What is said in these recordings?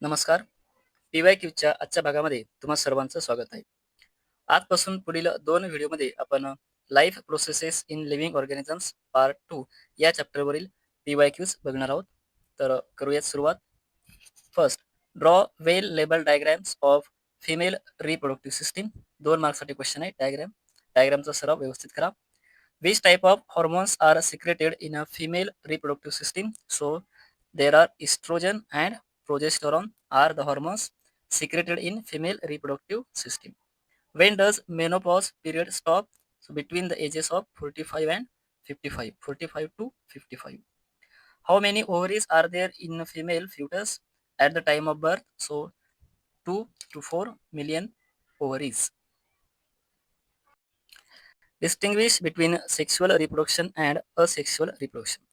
नमस्कार. PYQच्या आजच्या भागामध्ये तुम्हा सर्वांचं स्वागत आहे. आजपासून पुढील 2 व्हिडिओमध्ये आपण life processes in living organisms part 2 या चॅप्टरवरील PYQs बघणार आहोत. तर करूयात सुरुवात. First, draw well label diagrams of female reproductive system. 2 मार्क्ससाठी क्वेश्चन आहे. डायग्रामचा सराव व्यवस्थित करा. Which type of hormones are secreted in a female reproductive system? So there are estrogen and progesterone are the hormones secreted in female reproductive system. When does menopause period stop? So between the ages of 45 and 55, 45 to 55. How many ovaries are there in a female fetus at the time of birth? So 2 to 4 million ovaries. Distinguish between sexual reproduction and asexual reproduction.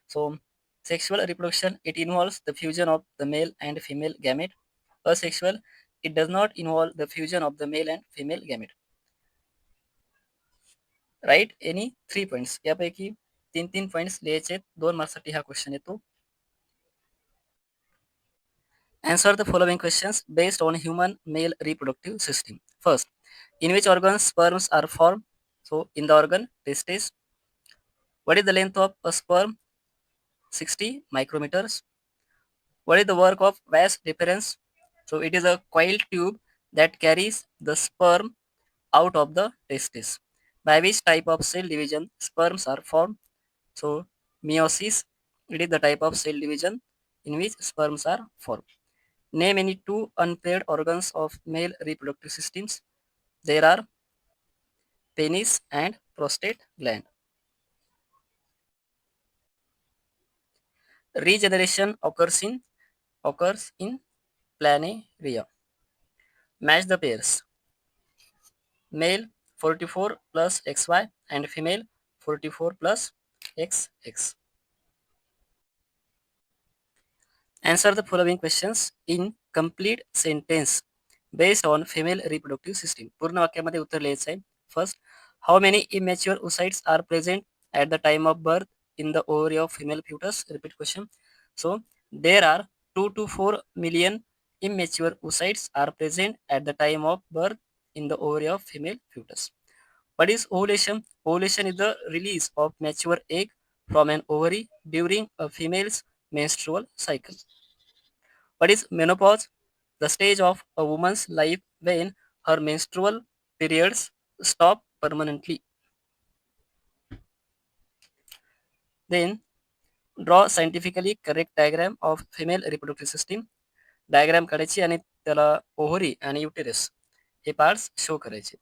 So, sexual reproduction, it involves the fusion of the male and female gamete. Asexual, it does not involve the fusion of the male and female gamete. Right? Any 3 points. यापैकी 3 points लिहायचे. 2 मार्क्ससाठी हा question येतो. Answer the following questions based on human male reproductive system. First, in which organ sperms are formed? So, in the organ testes. What is the length of a sperm? 60 micrometers. What is the work of vas deferens? So it is a coiled tube that carries the sperm out of the testis. By which type of cell division sperms are formed? So meiosis, it is the type of cell division in which sperms are formed. Name any two unpaired organs of male reproductive systems. There are penis and prostate gland. Regeneration occurs in planaria. Match the pairs. Male 44 plus XY and female 44 plus XX. Answer the following questions in complete sentence based on female reproductive system. पूर्ण वाक्यामध्ये उत्तर लिहायचं आहे. First, how many immature oocytes are present at the time of birth in the ovary of female fetus? Repeat question. So, there are 2 to 4 million immature oocytes are present at the time of birth in the ovary of female fetus. What is ovulation? Ovulation is the release of mature egg from an ovary during a female's menstrual cycle. What is menopause? The stage of a woman's life when her menstrual periods stop permanently. Then draw scientifically correct diagram of female reproductive system. Diagram काढायची आणि त्याला ovary आणि uterus हे parts show करायचे.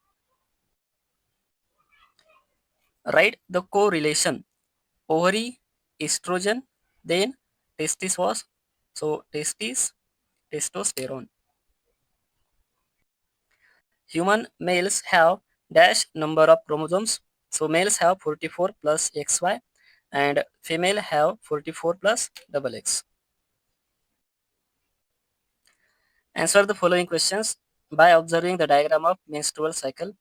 Write the correlation. Ovary, estrogen, then testis was, so testis, testosterone. Human males have dash number of chromosomes. So males have 44 plus XY and female have 44 plus XX. Answer the following questions by observing the diagram of menstrual cycle.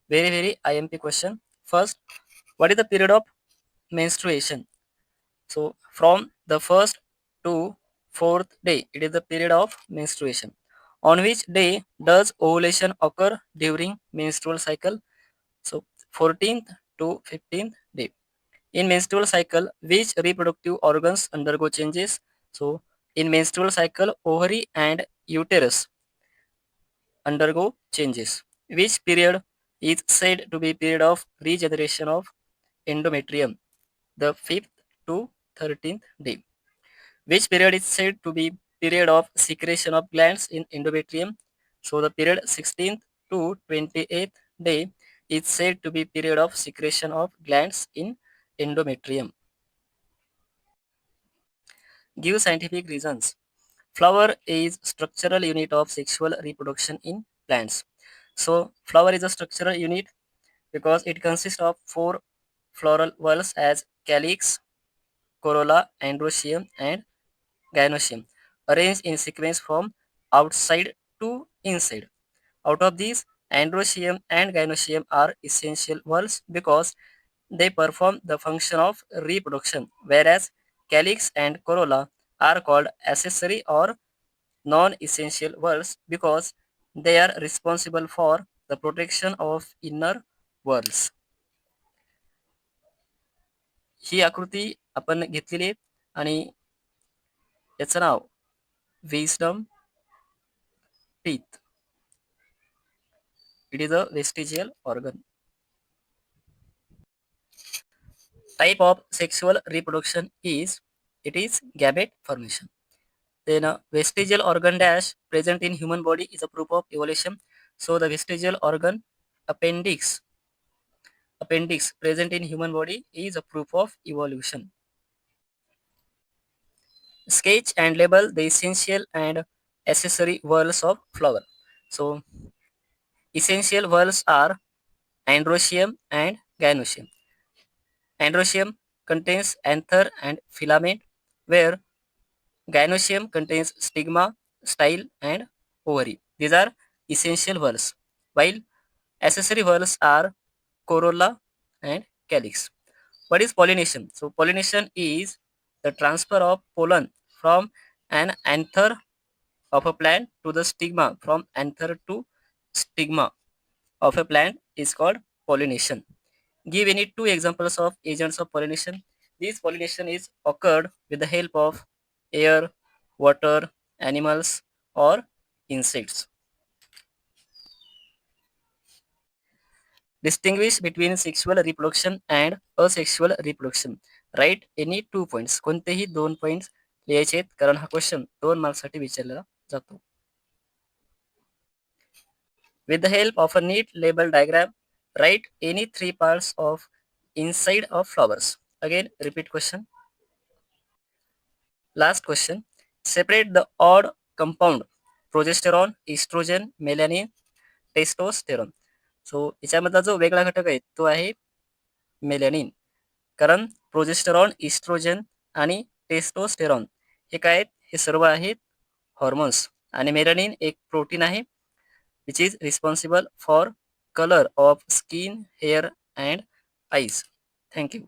Very IMP question. First, what is the period of menstruation? So from the first to fourth day, it is the period of menstruation. On which day does ovulation occur during menstrual cycle? So 14th to 15th day. In menstrual cycle, which reproductive organs undergo changes? So in menstrual cycle, ovary and uterus undergo changes. Which period is said to be period of regeneration of endometrium? The 5th to 13th day. Which period is said to be period of secretion of glands in endometrium? So the period 16th to 28th day is said to be period of secretion of glands in endometrium. Give scientific reasons. Flower is structural unit of sexual reproduction in plants. So flower is a structural unit because it consists of 4 floral whorls as calyx, corolla, androecium and gynoecium, arranged in sequence from outside to inside. Out of these, androecium and gynoecium are essential whorls because they perform the function of reproduction, whereas calyx and corolla are called accessory or non-essential worlds because they are responsible for the protection of inner worlds. ही आकृती आपण घेतलेली आहे आणि याचं नाव wisdom teeth. It is a vestigial organ. Type of sexual reproduction is it is gamete formation. Then vestigial organ dash present in human body is a proof of evolution. So the vestigial organ appendix present in human body is a proof of evolution. Sketch and label the essential and accessory whorls of flower. So essential whorls are androecium and gynoecium. Androecium contains anther and filament, where gynoecium contains stigma, style, and ovary. These are essential whorls, while accessory whorls are corolla and calyx. What is pollination? So pollination is the transfer of pollen from an anther of a plant to the stigma, from anther to stigma of a plant is called pollination. Give any two examples of agents of pollination. This pollination is occurred with the help of air, water, animals, or insects. Distinguish between sexual reproduction and asexual reproduction. Write any 2 points. कोणतेही 2 points लिहायचे आहेत कारण हा question 2 मार्क्ससाठी विचारला जातो. With the help of a neat label diagram, write any 3 parts of inside of flowers. Again, repeat question. Last question. Separate the odd compound progesterone, estrogen, melanin, testosterone. सो याच्यामधला जो वेगळा घटक आहे तो आहे मेलॅनिन. कारण प्रोजेस्टेरॉन, इस्ट्रोजन आणि testosterone हे काय आहेत? हे सर्व आहेत हॉर्मोन्स. आणि मेलॅनिन एक प्रोटीन आहे which is responsible for colour of skin, hair and eyes. Thank you.